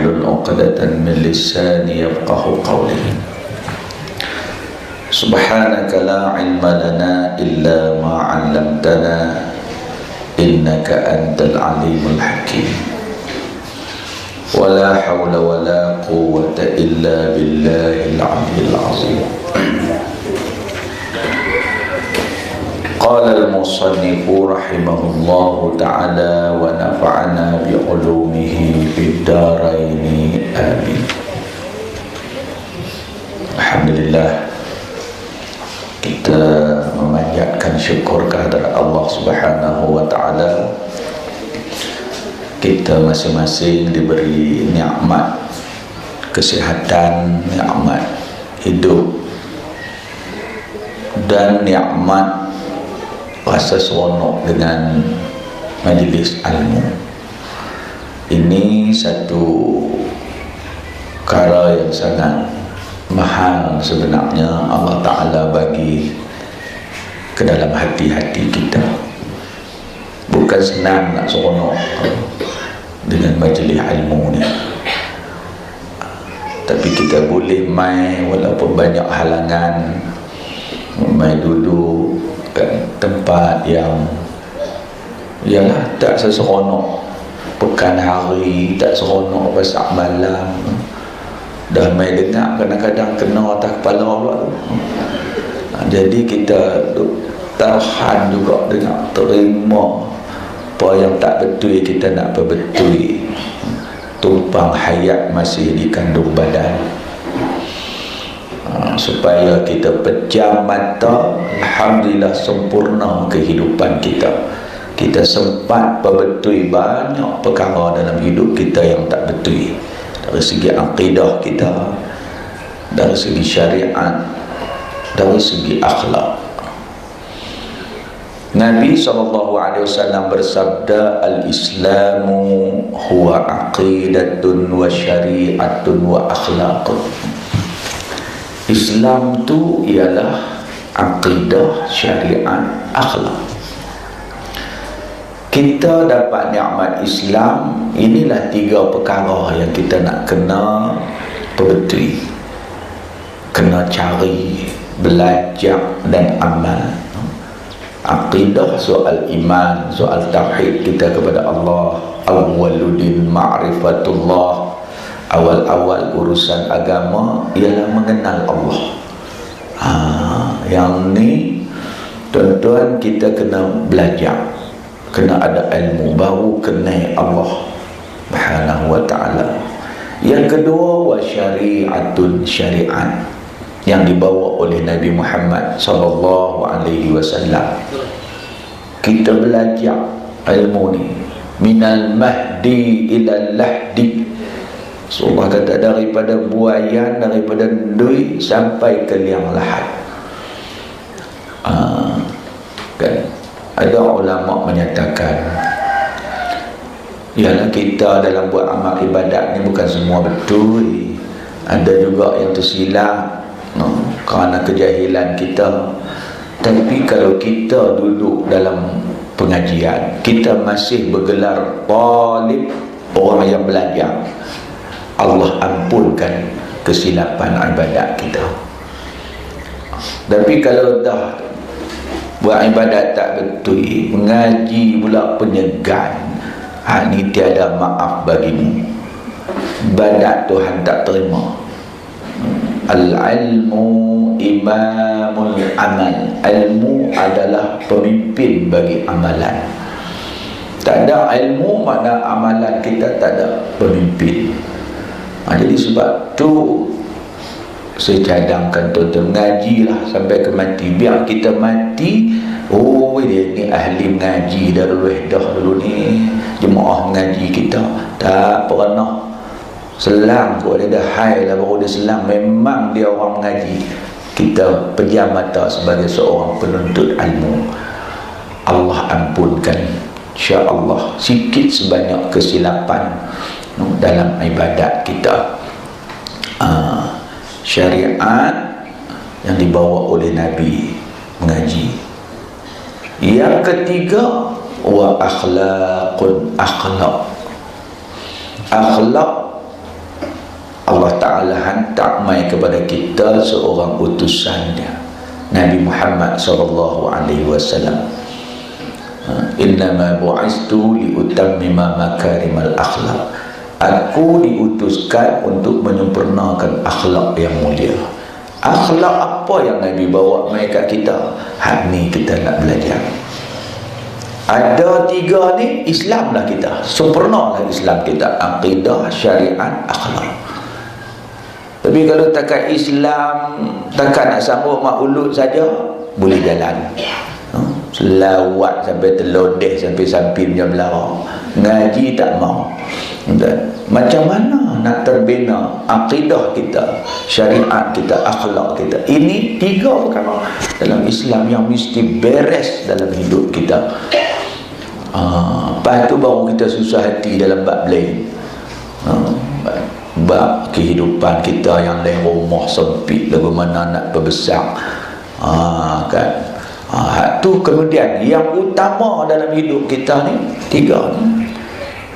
wahlul 'uqdatan min lisani yafqahu qawli. Subhanaka la ilma lana illa ma 'allamtana innaka antal alimul hakim. Wala hawla wala quwwata illa billahil aliyyil azim. Qala al-musannifu rahimahullahu ta'ala wa nafa'ana bi'ulumihi fid dharaini amin. Alhamdulillah, kita memanjatkan syukur kehadrat Allah Subhanahu wa ta'ala. Kita masing-masing diberi nikmat kesihatan, nikmat hidup, dan nikmat rasa seronok dengan majlis ilmu. Ini satu perkara yang sangat mahal sebenarnya Allah Ta'ala bagi ke dalam hati-hati kita. Bukan senang nak seronok dengan majlis ilmu ni, tapi kita boleh mai walaupun banyak halangan, mai duduk kat tempat yang ialah tak seseronok pekan hari, tak seronok pasal malam. Dah mai dengar kadang-kadang kena atas kepala pula tu. Jadi kita tahan juga dengan terima apa yang tak betul kita nak perbetul. Tumpang hayat masih dikandung badan, supaya kita pejam mata. Alhamdulillah, sempurna kehidupan kita. Kita sempat perbetul banyak perkara dalam hidup kita yang tak betul, dari segi akidah kita, dari segi syariat, dari segi akhlak. Nabi SAW bersabda, al-islamu huwa aqidatun wa syari'atun wa akhlaqun. Islam tu ialah aqidah, syariat, akhlak. Kita dapat nikmat Islam, inilah tiga perkara yang kita nak kena perbetul, kena cari, belajar dan amal. Aqidah soal iman, soal tauhid kita kepada Allah. Awwaluddin ma'rifatullah. Awal-awal urusan agama ialah mengenal Allah. Yang ni tuan-tuan, kita kena belajar, kena ada ilmu, baru kenal Allah Subhanahu wa ta'ala. Yang kedua, wa syari'atun, syariat yang dibawa oleh Nabi Muhammad sallallahu alaihi wasallam. Kita belajar ilmu ni minal mahdi ilal lahdi. So Allah kata daripada buayan, daripada ndui sampai ke liang lahat. Kan ada ulama menyatakan, ialah kita dalam buat amal ibadat ni bukan semua betul. Ada juga yang tersilap kerana kejahilan kita. Tapi kalau kita duduk dalam pengajian, kita masih bergelar talib, orang yang belajar, Allah ampunkan kesilapan ibadat kita. Tapi kalau dah buat ibadat tak betul, mengaji pula penyegan, ni tiada maaf bagimu. Ibadat Tuhan tak terima. Al-ilmu imamul amal. Ilmu adalah pemimpin bagi amalan. Tak ada ilmu, makna amalan kita tak ada pemimpin. Jadi sebab tu saya cadangkan tuan-tuan, ngajilah sampai ke mati. Biar kita mati, oh dia ni ahli mengaji dah dulu ni, jemaah mengaji kita. Tak pernah selang kot, dia dah hai lah baru dia selang. Memang dia orang mengaji. Kita pejam mata sebagai seorang penuntut ilmu. Allah ampunkan insya-Allah sikit sebanyak kesilapan dalam ibadat kita. Syariat yang dibawa oleh Nabi mengaji. Yang ketiga, wa akhlaqun, akhlak. Akhlak Allah Ta'ala hantar mai kepada kita seorang utusannya, Nabi Muhammad SAW. Innama bu'istu liutammima makarimal akhlak. Aku diutuskan untuk menyempurnakan akhlak yang mulia. Akhlak apa yang Nabi bawa mai kat kita? Hak ni kita nak belajar. Ada 3 ni, Islam lah kita. Sempurnalah Islam kita. Aqidah, syariat, akhlak. Tapi kalau takat Islam, takat nak sambut maulud saja, boleh jalan. Selawat sampai terlodeh, sampai samping jam belara. Ngaji tak mau. Macam mana nak terbina akidah kita, syariat kita, akhlak kita? Ini 3 perkara dalam Islam yang mesti beres dalam hidup kita. Lepas tu baru kita susah hati dalam bab lain. Bab kehidupan kita yang lain, rumah sempit, bagaimana nak berbesar, kan? Tu kemudian yang utama dalam hidup kita ni 3 ni.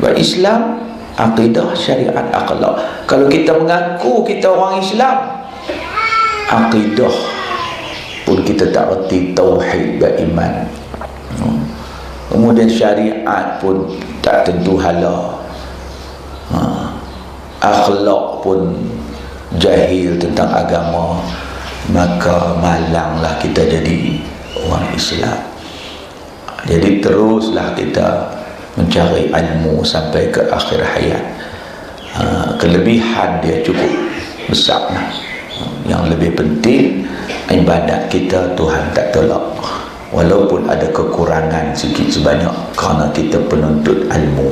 Bab Islam, akidah, syariat, akhlak. Kalau kita mengaku kita orang Islam, akidah pun kita tak erti tauhid beriman. Kemudian syariat pun tak tentu halal. Akhlak pun jahil tentang agama, maka malanglah kita jadi orang Islam. Jadi teruslah kita mencari ilmu sampai ke akhir hayat. Kelebihan dia cukup besar. Yang lebih penting, ibadat kita Tuhan tak tolak, walaupun ada kekurangan sikit sebanyak, kerana kita penuntut ilmu.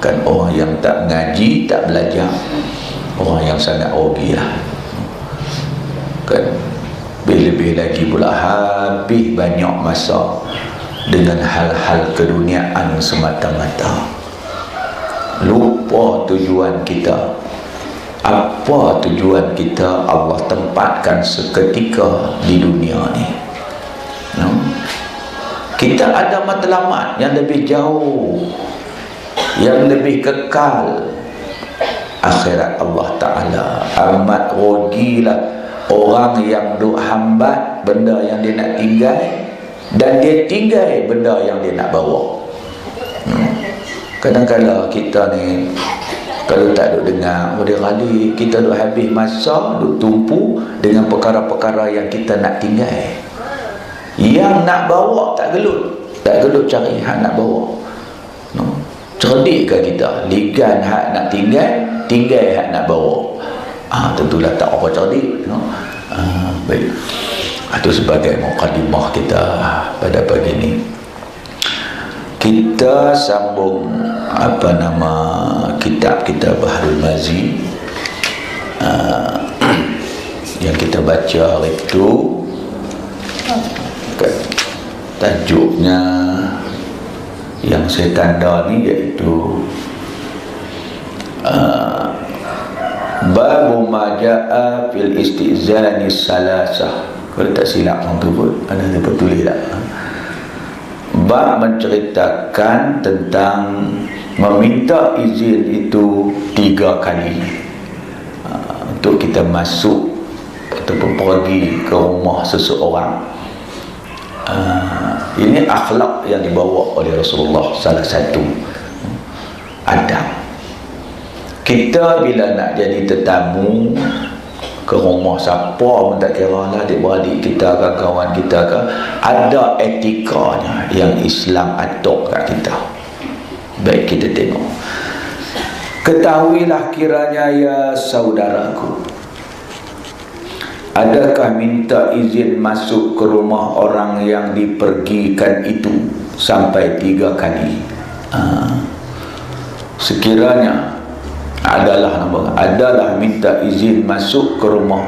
Kan orang yang tak ngaji, tak belajar, orang yang sangat rugilah. Kan lebih-lebih lagi pula habis banyak masa dengan hal-hal keduniaan semata-mata, lupa tujuan kita. Apa tujuan kita Allah tempatkan seketika di dunia ni? Kita ada matlamat yang lebih jauh, yang lebih kekal, akhirat Allah Ta'ala. Amat rugilah orang yang duk hambat benda yang dia nak tinggal, dan dia tinggal benda yang dia nak bawa. Kadang-kadang kita ni kalau tak duk dengar, dia kali kita duk habis masa, duk tumpu dengan perkara-perkara yang kita nak tinggal. Yang nak bawa tak gelut cari hak nak bawa. Cerdik ke kita? Ligan hak nak tinggal hak nak bawa. Tentulah tak apa cerdik. Baik. Itu sebagai mukadimah kita pada pagi ini. Kita sambung kitab kita Bahrul Mazi yang kita baca hari itu. Tajuknya yang saya tanda ni iaitu Babu maja'a fil istizani salasah. Kalau tak silap orang tu pun ada dapat tulis tak? Bab menceritakan tentang meminta izin itu 3 kali untuk kita masuk ataupun pergi ke rumah seseorang. Ini akhlak yang dibawa oleh Rasulullah, salah satu adab. Kita bila nak jadi tetamu ke rumah siapa pun tak kira lah, adik-beradik kita ke, kawan kita ke, ada etikanya yang Islam atur kat kita. Baik, kita tengok. Ketahuilah kiranya ya saudaraku, adakah minta izin masuk ke rumah orang yang dipergikan itu sampai 3 kali? Sekiranya adalah minta izin masuk ke rumah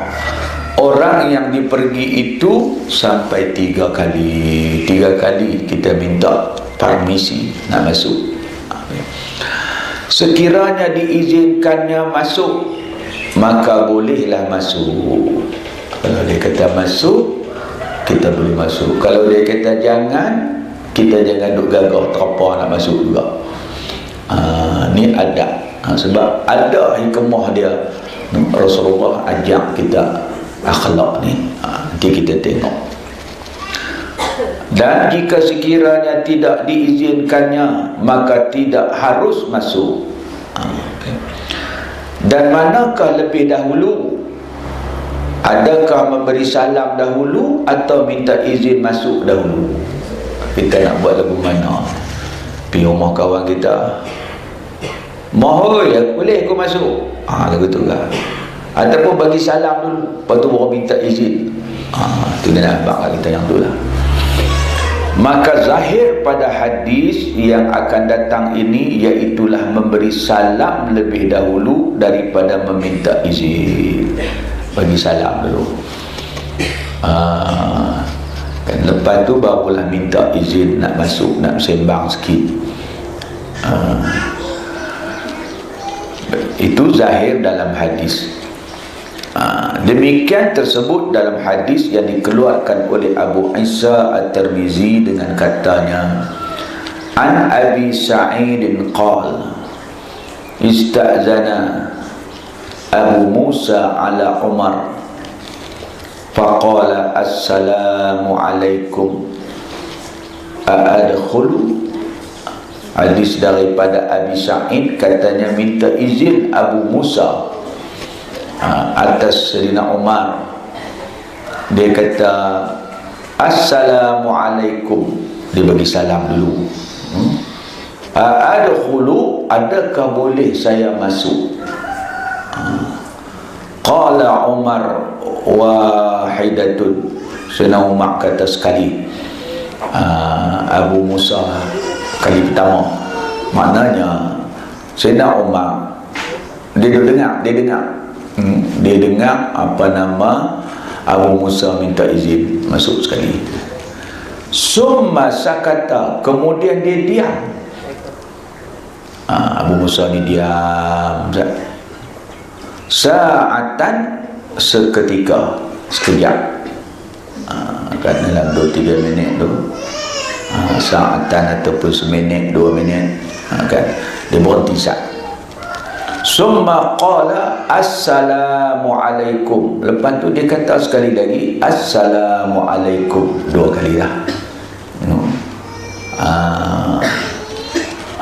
orang yang dipergi itu sampai 3 kali. 3 kali kita minta permisi nak masuk. Sekiranya diizinkannya masuk, maka bolehlah masuk. Kalau dia kata masuk, kita boleh masuk. Kalau dia kata jangan, kita jangan duk gagah terapa nak masuk juga. Ni adab Sebab ada hikmah dia. Rasulullah ajak kita akhlak ni. Nanti kita tengok. Dan jika sekiranya tidak diizinkannya, maka tidak harus masuk. Dan manakah lebih dahulu? Adakah memberi salam dahulu atau minta izin masuk dahulu? Kita nak buat lagu mana? Pergi rumah kawan kita, mohoi, boleh aku masuk? Lagu tu lah. Ataupun bagi salam dulu, lepas tu baru minta izin. Tu dia nampak kita yang tu lah. Maka zahir pada hadis yang akan datang ini, iaitulah memberi salam lebih dahulu daripada meminta izin. Bagi salam dulu, kan lepas tu barulah minta izin nak masuk, nak sembang sikit. Itu zahir dalam hadis. Demikian tersebut dalam hadis yang dikeluarkan oleh Abu Isa At-Tirmizi dengan katanya, An Abi Sa'idin qala ista'zana Abu Musa ala Umar faqala assalamu alaikum a'adkhulu. Hadis daripada Abi Sa'id, katanya minta izin Abu Musa atas Sayyidina Umar. Dia kata assalamualaikum, dia bagi salam dulu. Adkhulu, adakah boleh saya masuk? Qala Umar wahidatun, Sayyidina Umar kata sekali. Abu Musa kali pertama. Maknanya Sayyidina Umar dia dengar apa nama Abu Musa minta izin masuk sekali. Summa sakata, kemudian dia diam. Abu Musa ni diam sa'atan, seketika, sekejap. Kan dalam 2-3 minit tu, sa'atan ataupun seminit 2 minit, kan dia berhenti sat. Summa qala assalamualaikum, lepas tu dia kata sekali lagi assalamualaikum, 2 kali lah.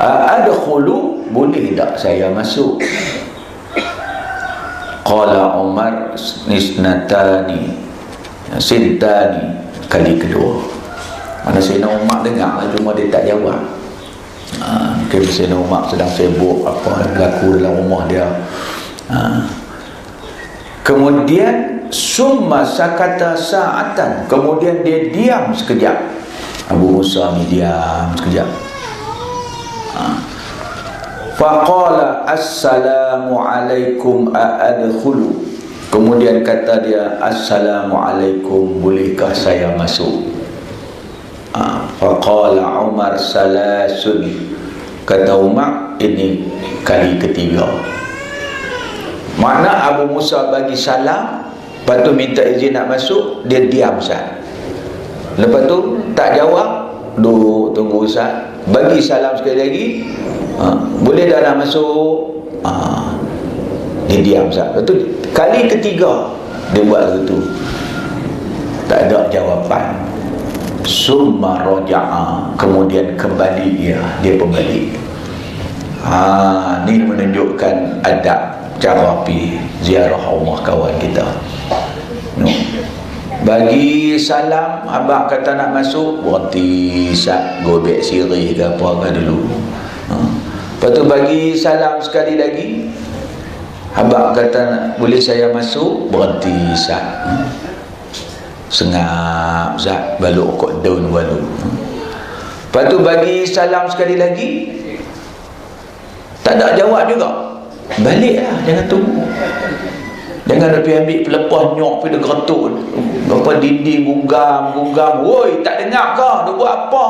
Adkhulu, boleh tak saya masuk? Qala Umar nisnatani sintani, kali kedua. Mana Sayyidina Umar dengar, cuma dia tak jawab. Mungkin Sayyidina Umar sedang sibuk apa berlaku dalam rumah dia. Kemudian summa sakata sa'atan, kemudian dia diam sekejap. Abu Musa ni diam sekejap. Faqala assalamualaikum a'adkhulu, kemudian kata dia assalamualaikum, bolehkah saya masuk? Faqala Umar salasun, kata Umar ini kali ketiga. Makna Abu Musa bagi salam, lepas tu minta izin nak masuk, dia diam sat. Lepas tu tak jawab, duduk tunggu sat, bagi salam sekali lagi, boleh dah nak masuk, dia diam sat. Lepas tu kali ketiga dia buat begitu, tak ada jawapan. Summa raja'a, kemudian kembali dia kembali. Ni menunjukkan adab cara pergi ziarah rumah kawan kita. Bagi salam, abang kata nak masuk, berhenti sat, gobek sirih ke apa ke dulu. Lepas tu bagi salam sekali lagi, abang kata boleh saya masuk, berhenti sat, sengap zat, baluk kot daun walu. Lepas tu bagi salam sekali lagi, tak ada jawab juga, baliklah, jangan tunggu. Jangan pergi ambil pelepah nyok, pergi geretuk apa dinding, gunggam, woi tak dengar ke, dia buat apa?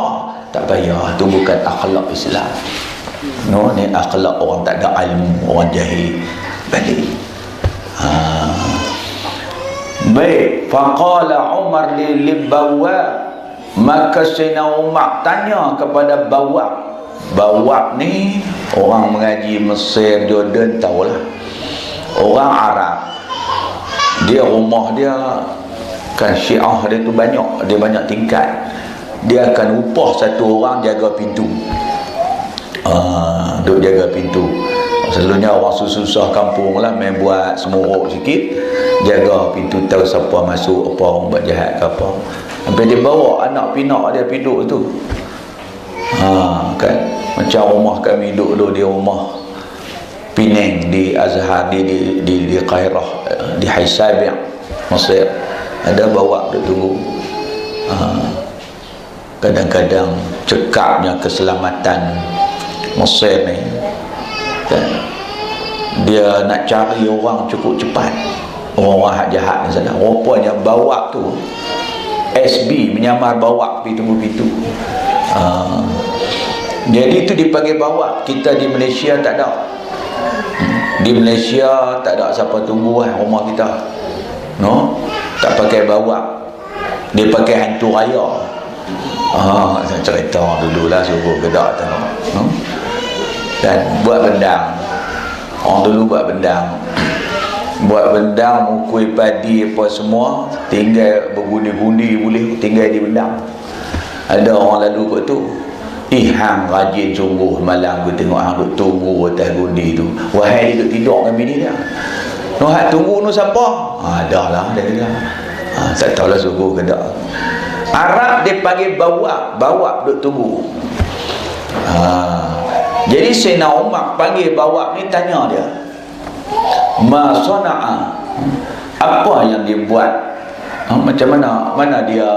Tak payah, tu bukan akhlak Islam. Ni akhlak orang tak ada ilmu, orang jahil. Balik. Baik, faqala Umar lil bawab, maka Sayyidina Umar tanya kepada bawab. Bawab ni Orang mengaji Mesir, Jordan tahulah. Orang Arab, dia rumah dia kan Syiah dia tu banyak, dia banyak tingkat. Dia akan upah satu orang jaga pintu. Duk jaga pintu. Selalunya orang susah kampung lah, main buat semuruk sikit, jaga pintu, tahu siapa masuk, apa orang buat jahat ke apa. Sampai dia bawa anak pinak dia pergi duduk tu. Kan macam rumah kami duduk di rumah Penang di Azhar, di Kairah, di Haisabi, Mesir. Ada bawa duduk tunggu. Kadang-kadang cekapnya keselamatan Mesir ni kan, dia nak cari orang cukup cepat, orang-orang jahat ni sana. Rupanya bawa tu SB menyamar bawa pergi tunggu pintu. Jadi itu dipanggil bawa. Kita di Malaysia tak ada. Di Malaysia tak ada siapa tunggu rumah kita, no, tak pakai bawa, dia pakai hantu raya. Saya cerita dulu lah, suruh gedak tengok, no? Dan buat bendang. Orang dulu buat bendang, mukul padi apa semua, tinggal bergundi-gundi boleh tinggal di bendang. Ada orang lalu kot tu, hang rajin sungguh, malam aku tengok hang duk tunggu atas gundi tu. Wahai dia duk tidur dengan bini dia. No hak tunggu no siapa? Dah lah dia kata. Tak tahulah sungguh ke tak. Arab dia panggil bawa duk tunggu. Jadi Sayyidina Umar panggil bawa ni, tanya dia, ma sana'a, apa yang dia buat, macam mana dia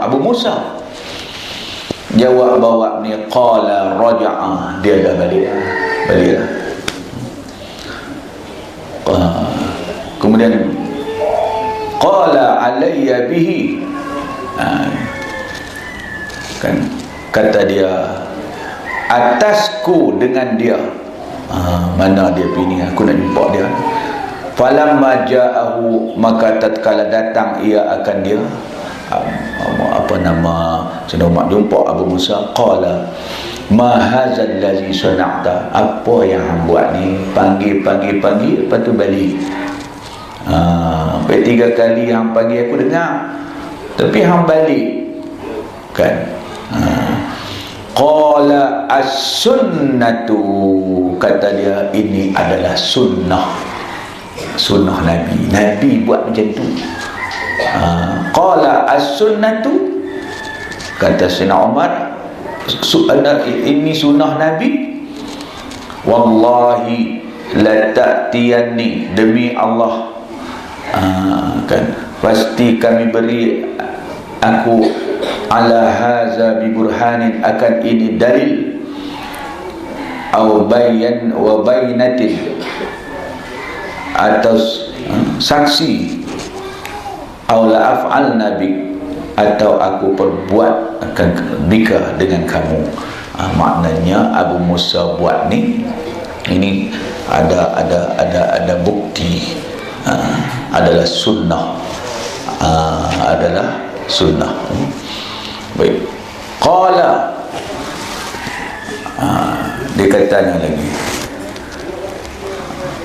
Abu Musa. Jawab bawa ni, qala raja'a, dia dah balik lah. Kemudian qala alayya bihi, kan kata dia, atasku dengan dia. Mana dia pilih, aku nak jumpa dia. Falamma ja'ahu, maka tatkala datang ia akan dia, Sayyidina Umar jumpa Abu Musa. Qala ma hadzal ladzi sana'ta, apa yang hang buat ni? Panggil lepas tu balik. Sampai 3 kali hang panggil aku dengar, tapi hang balik kan. Qala as-sunnatu, kata dia, ini adalah sunnah Nabi buat macam tu. Qala as-sunnatu, kata Sayyidina Umar, ini sunnah Nabi. Wallahi la ta'tiyanni, demi Allah, kan pasti kami beri aku ala haza bi burhanin, akan ini dalil, au bayan wa bainatin, atas saksi, au la af'al nabi, atau aku perbuat akan bika dengan kamu. Maknanya Abu Musa buat ni, ini ada bukti, adalah sunnah, Baik. Qala, dia katanya lagi,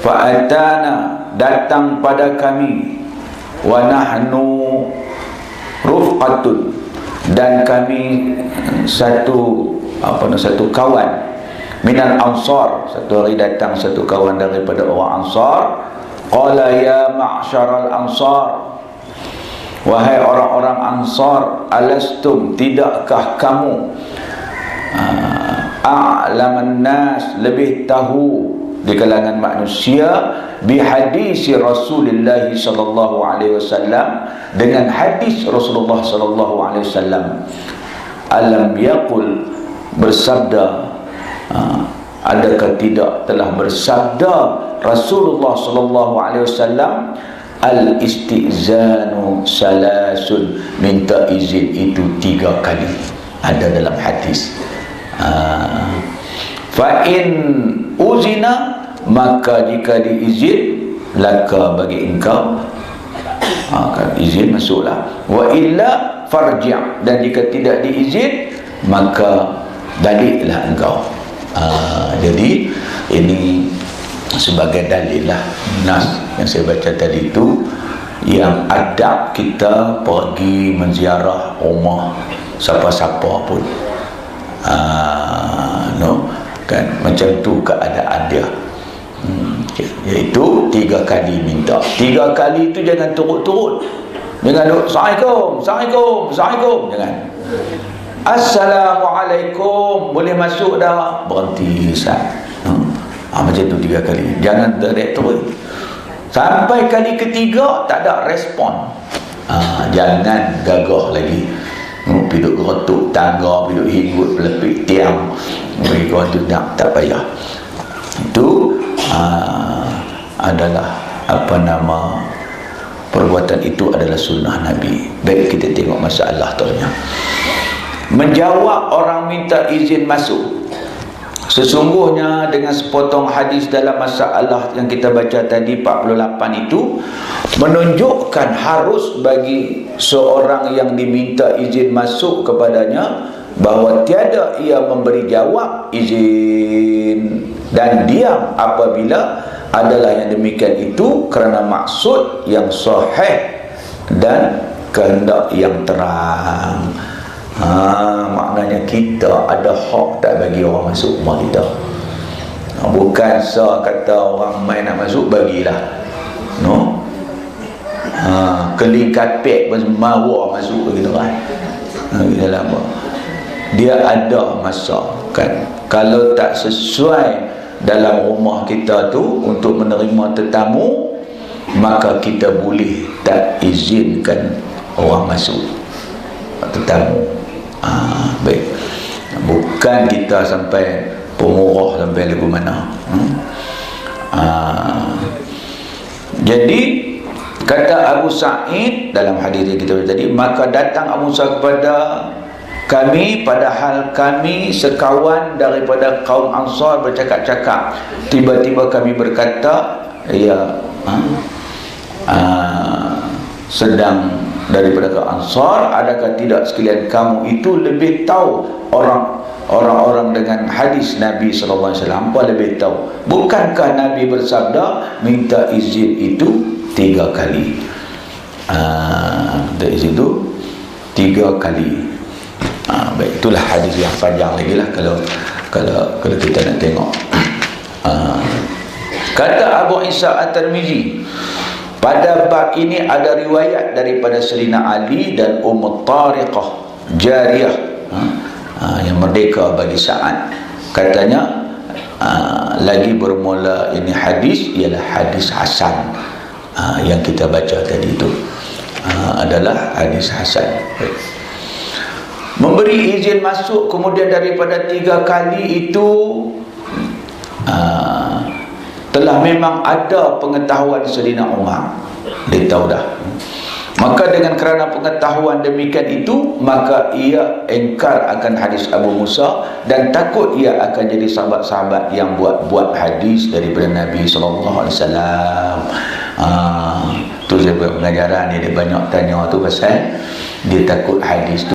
fa'atana, datang pada kami, wa nahnu rufqatun, dan kami satu kawan, minal ansar, satu hari datang satu kawan daripada orang Ansar. Qala ya ma'syaral ansar, wahai orang-orang Ansar, alastum, tidakkah kamu a'laman nas, lebih tahu di kalangan manusia, bihadisi Rasulullah sallallahu alaihi wasallam, dengan hadis Rasulullah sallallahu alaihi wasallam. Alam yaqul, bersabda, adakah tidak telah bersabda Rasulullah sallallahu alaihi wasallam, al-istizanu salasun, minta izin itu 3 kali, ada dalam hadis. Fa in uzina, maka jika diizin, laka, bagi engkau, kan izin masuklah. Wa illa farji', dan jika tidak diizin, maka Baliklah engkau. Jadi ini sebagai dalil lah, nas yang saya baca tadi itu, yang adab kita pergi menziarah rumah siapa-siapa pun, no, kan, macam tu keadaan dia. Iaitu 3 kali minta. 3 kali itu jangan turut-turut. Jangan duk Assalamualaikum, Assalamualaikum, Assalamualaikum, jangan. Assalamualaikum, boleh masuk dah, berhenti sah. Macam tu 3 kali. Jangan direct terus. Sampai kali ketiga tak ada respon. Jangan gagah lagi. Piduk geretuk tangga, piduk hinggut pelepik tiang. Bagi kau tu tak payah. Itu adalah perbuatan itu adalah sunnah Nabi. Baik, kita tengok masalah tanya. Menjawab orang minta izin masuk. Sesungguhnya dengan sepotong hadis dalam masalah yang kita baca tadi 48 itu menunjukkan harus bagi seorang yang diminta izin masuk kepadanya bahawa tiada ia memberi jawab izin dan diam apabila adalah yang demikian itu kerana maksud yang sahih dan kehendak yang terang. Maknanya kita ada hak tak bagi orang masuk rumah kita. Bukan kata orang main nak masuk, bagilah, no. Keling kapek pun mawa masuk begitu kan. Dalam dia ada masa kan, kalau tak sesuai dalam rumah kita tu untuk menerima tetamu, maka kita boleh tak izinkan orang masuk tetamu. Baik, bukan kita sampai pemurah sampai lagu mana. Jadi kata Abu Sa'id dalam hadis yang kita baca tadi, maka datang Abu Musa kepada kami padahal kami sekawan daripada kaum Ansar bercakap-cakap. Tiba-tiba kami berkata, ya, sedang daripada kaum Ansar, adakah tidak sekalian kamu itu lebih tahu orang-orang dengan hadis Nabi SAW? Apa lebih tahu? Bukankah Nabi bersabda minta izin itu 3 kali? Minta izin itu 3 kali. Baik, itulah hadis yang panjang lagi lah kalau kita nak tengok. Kata Abu Isa At-Tirmizi, pada bab ini ada riwayat daripada Sayyidina Ali dan Tariqah Jariyah, yang merdeka bagi Sa'ad. Katanya lagi bermula ini hadis ialah hadis hasan. Yang kita baca tadi itu adalah hadis hasan. Memberi izin masuk kemudian daripada 3 kali itu telah memang ada pengetahuan Sayyidina Umar. Dia tahu dah. Maka dengan kerana pengetahuan demikian itu, maka ia engkar akan hadis Abu Musa dan takut ia akan jadi sahabat-sahabat yang buat hadis daripada Nabi SAW. Tu saya buat pengajaran, dia banyak tanya tu pasal dia takut hadis tu